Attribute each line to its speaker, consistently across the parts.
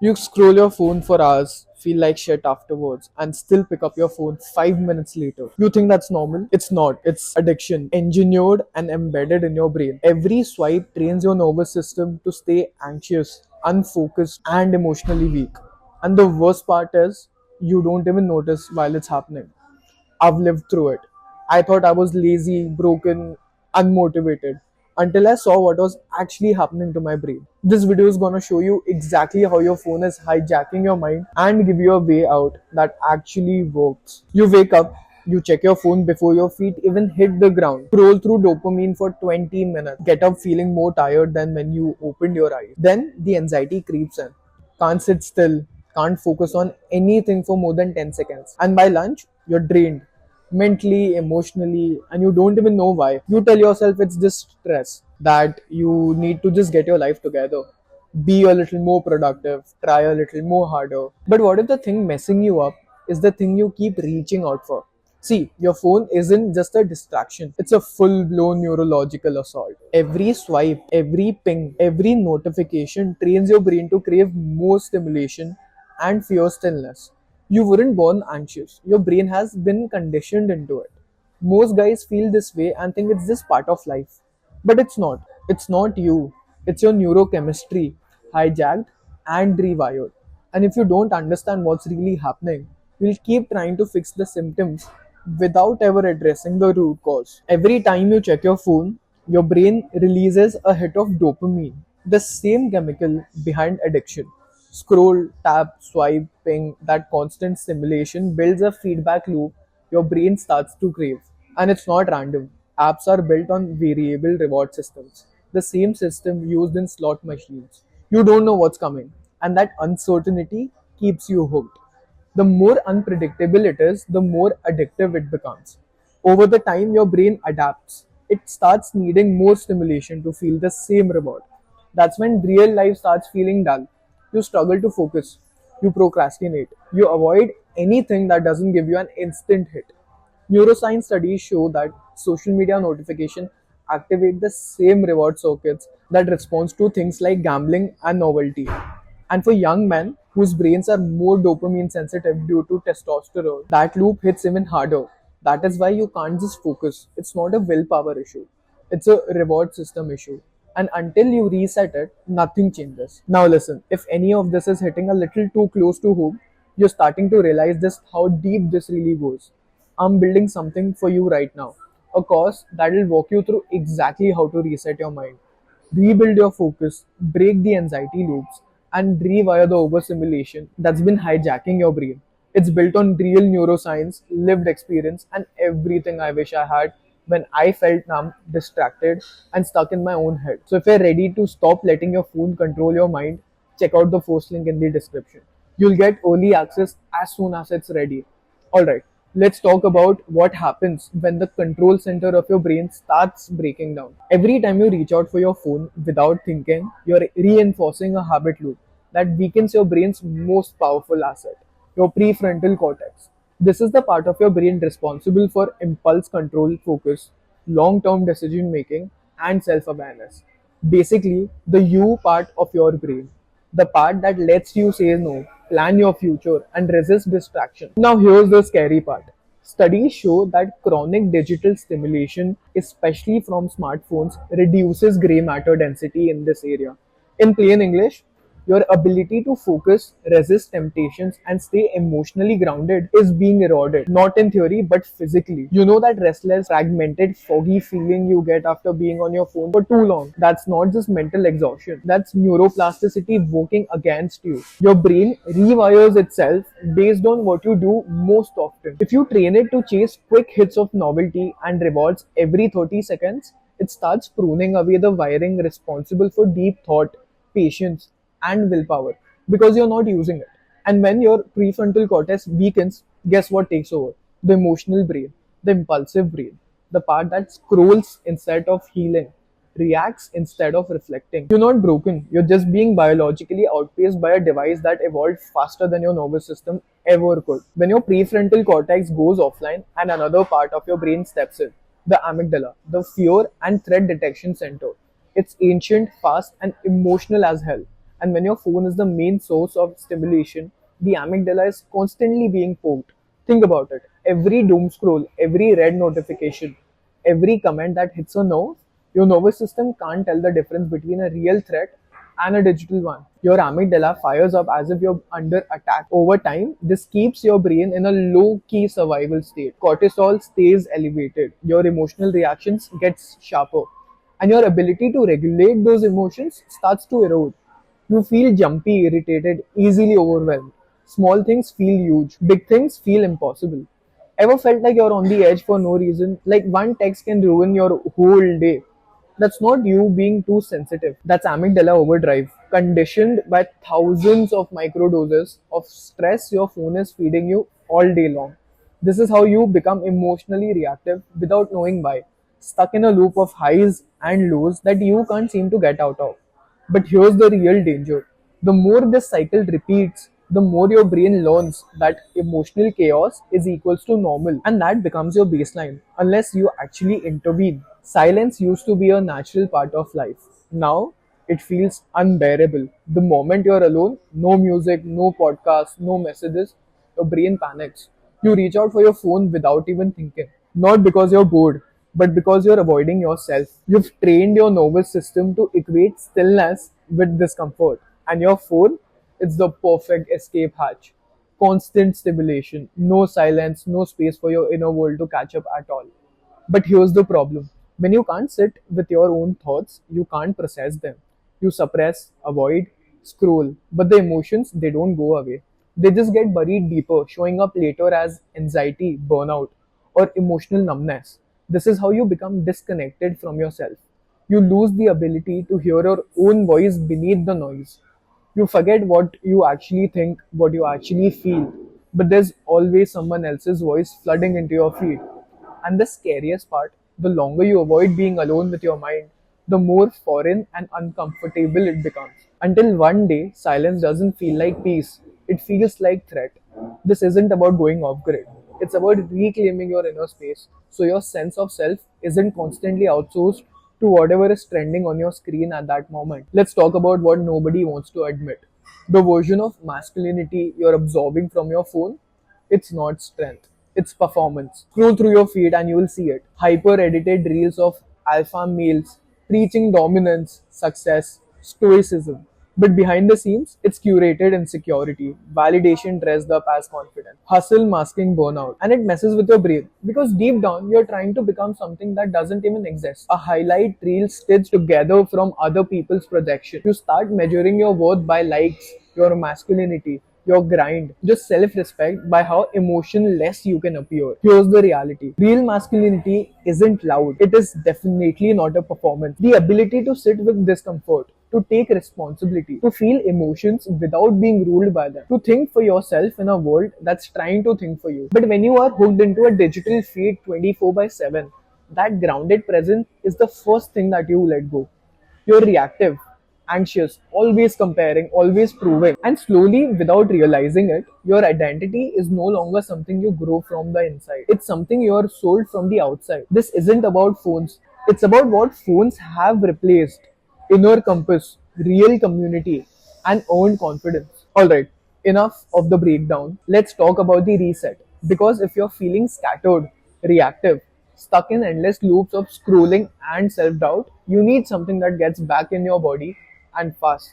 Speaker 1: You scroll your phone for hours, feel like shit afterwards, and still pick up your phone 5 minutes later. You think that's normal? It's not. It's addiction, engineered and embedded in your brain. Every swipe trains your nervous system to stay anxious, unfocused, and emotionally weak. And the worst part is, you don't even notice while it's happening. I've lived through it. I thought I was lazy, broken, unmotivated until I saw what was actually happening to my brain. This video is gonna show you exactly how your phone is hijacking your mind and give you a way out that actually works. You wake up, you check your phone before your feet even hit the ground, scroll through dopamine for 20 minutes, get up feeling more tired than when you opened your eyes. Then the anxiety creeps in. Can't sit still, can't focus on anything for more than 10 seconds. And by lunch, you're drained mentally, emotionally, and you don't even know why. You tell yourself it's just stress, that you need to just get your life together. Be a little more productive, try a little more harder. But what if the thing messing you up is the thing you keep reaching out for? See, your phone isn't just a distraction, it's a full blown neurological assault. Every swipe, every ping, every notification trains your brain to crave more stimulation and fear stillness. You weren't born anxious, your brain has been conditioned into it. Most guys feel this way and think it's just part of life. But it's not. It's not you. It's your neurochemistry hijacked and rewired. And if you don't understand what's really happening, you'll keep trying to fix the symptoms without ever addressing the root cause. Every time you check your phone, your brain releases a hit of dopamine, the same chemical behind addiction. Scroll, tap, swipe, ping, that constant stimulation builds a feedback loop your brain starts to crave. And it's not random. Apps are built on variable reward systems, the same system used in slot machines. You don't know what's coming, and that uncertainty keeps you hooked. The more unpredictable it is, the more addictive it becomes. Over the time, your brain adapts. It starts needing more stimulation to feel the same reward. That's when real life starts feeling dull. You struggle to focus. You procrastinate. You avoid anything that doesn't give you an instant hit. Neuroscience studies show that social media notification activate the same reward circuits that responds to things like gambling and novelty. And for young men whose brains are more dopamine sensitive due to testosterone, that loop hits even harder. That is why you can't just focus. It's not a willpower issue. It's a reward system issue. And until you reset it, nothing changes. Now listen, if any of this is hitting a little too close to home, you're starting to realize just how deep this really goes. I'm building something for you right now. A course that will walk you through exactly how to reset your mind, rebuild your focus, break the anxiety loops, and rewire the overstimulation that's been hijacking your brain. It's built on real neuroscience, lived experience, and everything I wish I had when I felt numb, distracted, and stuck in my own head. So if you're ready to stop letting your phone control your mind, check out the first link in the description. You'll get early access as soon as it's ready. Alright, let's talk about what happens when the control center of your brain starts breaking down. Every time you reach out for your phone without thinking, you're reinforcing a habit loop that weakens your brain's most powerful asset, your prefrontal cortex. This is the part of your brain responsible for impulse control, focus, long term decision making, and self awareness. Basically, the you part of your brain, the part that lets you say no, plan your future, and resist distraction. Now, here's the scary part. Studies show that chronic digital stimulation, especially from smartphones, reduces gray matter density in this area. In plain English, your ability to focus, resist temptations, and stay emotionally grounded is being eroded. Not in theory, but physically. You know that restless, fragmented, foggy feeling you get after being on your phone for too long? That's not just mental exhaustion. That's neuroplasticity working against you. Your brain rewires itself based on what you do most often. If you train it to chase quick hits of novelty and rewards every 30 seconds, it starts pruning away the wiring responsible for deep thought, patience, and willpower because you're not using it. And when your prefrontal cortex weakens, guess what takes over? The emotional brain, the impulsive brain, the part that scrolls instead of healing, reacts instead of reflecting. You're not broken, you're just being biologically outpaced by a device that evolved faster than your nervous system ever could. When your prefrontal cortex goes offline and another part of your brain steps in, the amygdala, the fear and threat detection center. It's ancient, fast, and emotional as hell. And when your phone is the main source of stimulation, the amygdala is constantly being poked. Think about it. Every doom scroll, every red notification, every comment that hits a nerve, your nervous system can't tell the difference between a real threat and a digital one. Your amygdala fires up as if you're under attack. Over time, this keeps your brain in a low key survival state. Cortisol stays elevated, your emotional reactions gets sharper, and your ability to regulate those emotions starts to erode. You feel jumpy, irritated, easily overwhelmed. Small things feel huge, big things feel impossible. Ever felt like you're on the edge for no reason? Like one text can ruin your whole day. That's not you being too sensitive. That's amygdala overdrive, conditioned by thousands of microdoses of stress your phone is feeding you all day long. This is how you become emotionally reactive without knowing why, stuck in a loop of highs and lows that you can't seem to get out of. But here's the real danger. The more this cycle repeats, the more your brain learns that emotional chaos is equals to normal, and that becomes your baseline unless you actually intervene. Silence used to be a natural part of life. Now it feels unbearable. The moment you're alone, no music, no podcast, no messages, your brain panics. You reach out for your phone without even thinking. Not because you're bored, but because you're avoiding yourself. You've trained your nervous system to equate stillness with discomfort. And your phone, it's the perfect escape hatch. Constant stimulation, no silence, no space for your inner world to catch up at all. But here's the problem. When you can't sit with your own thoughts, you can't process them. You suppress, avoid, scroll, but the emotions, they don't go away. They just get buried deeper, showing up later as anxiety, burnout, or emotional numbness. This is how you become disconnected from yourself. You lose the ability to hear your own voice beneath the noise. You forget what you actually think, what you actually feel, but there's always someone else's voice flooding into your feed. And the scariest part, the longer you avoid being alone with your mind, the more foreign and uncomfortable it becomes. Until one day, silence doesn't feel like peace, it feels like threat. This isn't about going off grid. It's about reclaiming your inner space so your sense of self isn't constantly outsourced to whatever is trending on your screen at that moment. Let's talk about what nobody wants to admit. The version of masculinity you're absorbing from your phone, it's not strength, it's performance. Scroll through your feed and you will see it. Hyper edited reels of alpha males preaching dominance, success, stoicism. But behind the scenes, it's curated insecurity, validation dressed up as confidence, hustle masking burnout, and it messes with your brain because deep down you're trying to become something that doesn't even exist. A highlight reel stitched together from other people's projection. You start measuring your worth by likes, your masculinity, your grind, just self respect by how emotionless you can appear. Here's the reality: real masculinity isn't loud, it is definitely not a performance. The ability to sit with discomfort, to take responsibility, to feel emotions without being ruled by them, to think for yourself in a world that's trying to think for you. But when you are hooked into a digital feed 24 by 7, that grounded presence is the first thing that you let go. You're reactive, anxious, always comparing, always proving. And slowly, without realizing it, your identity is no longer something you grow from the inside. It's something you're sold from the outside. This isn't about phones, it's about what phones have replaced: inner compass, real community, and earned confidence. Alright, enough of the breakdown. Let's talk about the reset. Because if you're feeling scattered, reactive, stuck in endless loops of scrolling and self doubt, you need something that gets back in your body and fast.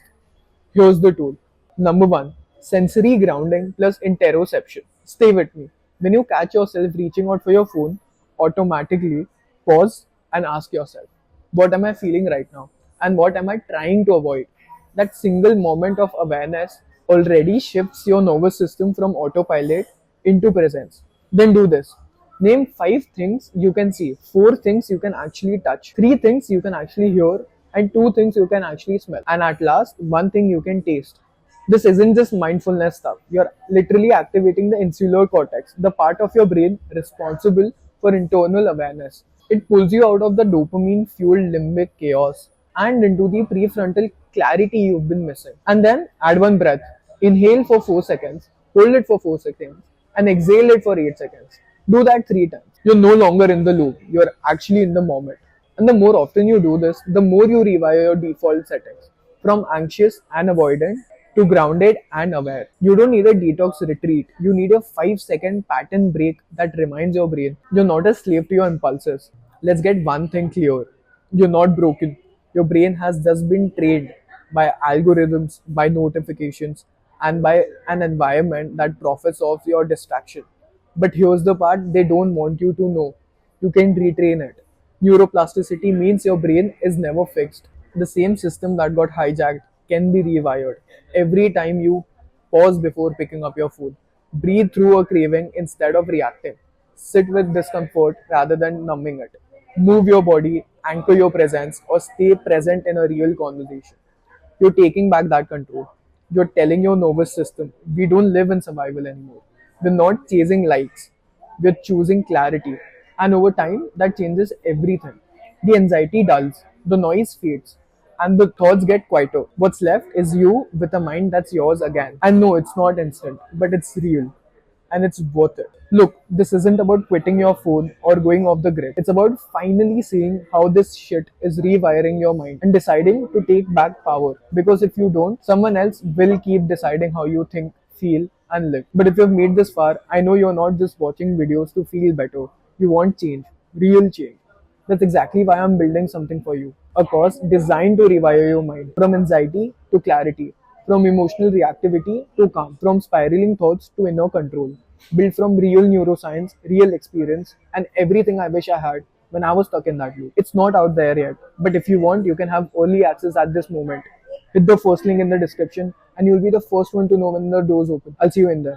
Speaker 1: Here's the tool. Number one, sensory grounding plus interoception. Stay with me. When you catch yourself reaching out for your phone, automatically pause and ask yourself, what am I feeling right now? And what am I trying to avoid? That single moment of awareness already shifts your nervous system from autopilot into presence. Then do this. Name 5 things you can see, 4 things you can actually touch, 3 things you can actually hear, and 2 things you can actually smell. And at last, 1 thing you can taste. This isn't just mindfulness stuff. You're literally activating the insular cortex, the part of your brain responsible for internal awareness. It pulls you out of the dopamine fueled limbic chaos and into the prefrontal clarity you've been missing. And then add one breath. Inhale for 4 seconds, hold it for 4 seconds, and exhale it for 8 seconds. Do that 3 times. You're no longer in the loop, you're actually in the moment. And the more often you do this, the more you rewire your default settings from anxious and avoidant to grounded and aware. You don't need a detox retreat. You need a 5-second pattern break that reminds your brain you're not a slave to your impulses. Let's get one thing clear. You're not broken. Your brain has just been trained by algorithms, by notifications, and by an environment that profits off your distraction. But here's the part they don't want you to know. You can retrain it. Neuroplasticity means your brain is never fixed. The same system that got hijacked can be rewired. Every time you pause before picking up your phone, breathe through a craving instead of reacting, sit with discomfort rather than numbing it, move your body, anchor your presence, or stay present in a real conversation. You're taking back that control. You're telling your nervous system, we don't live in survival anymore. We're not chasing likes. We're choosing clarity. And over time, that changes everything. The anxiety dulls, the noise fades, and the thoughts get quieter. What's left is you with a mind that's yours again. And no, it's not instant, but it's real and it's worth it. Look, this isn't about quitting your phone or going off the grid. It's about finally seeing how this shit is rewiring your mind and deciding to take back power. Because if you don't, someone else will keep deciding how you think, feel, and live. But if you've made this far, I know you're not just watching videos to feel better. You want change, real change. That's exactly why I'm building something for you. A course designed to rewire your mind from anxiety to clarity, from emotional reactivity to calm, from spiraling thoughts to inner control. Built from real neuroscience, real experience, and everything I wish I had when I was stuck in that loop. It's not out there yet, but if you want, you can have early access at this moment. Hit the first link in the description, and you'll be the first one to know when the doors open. I'll see you in there.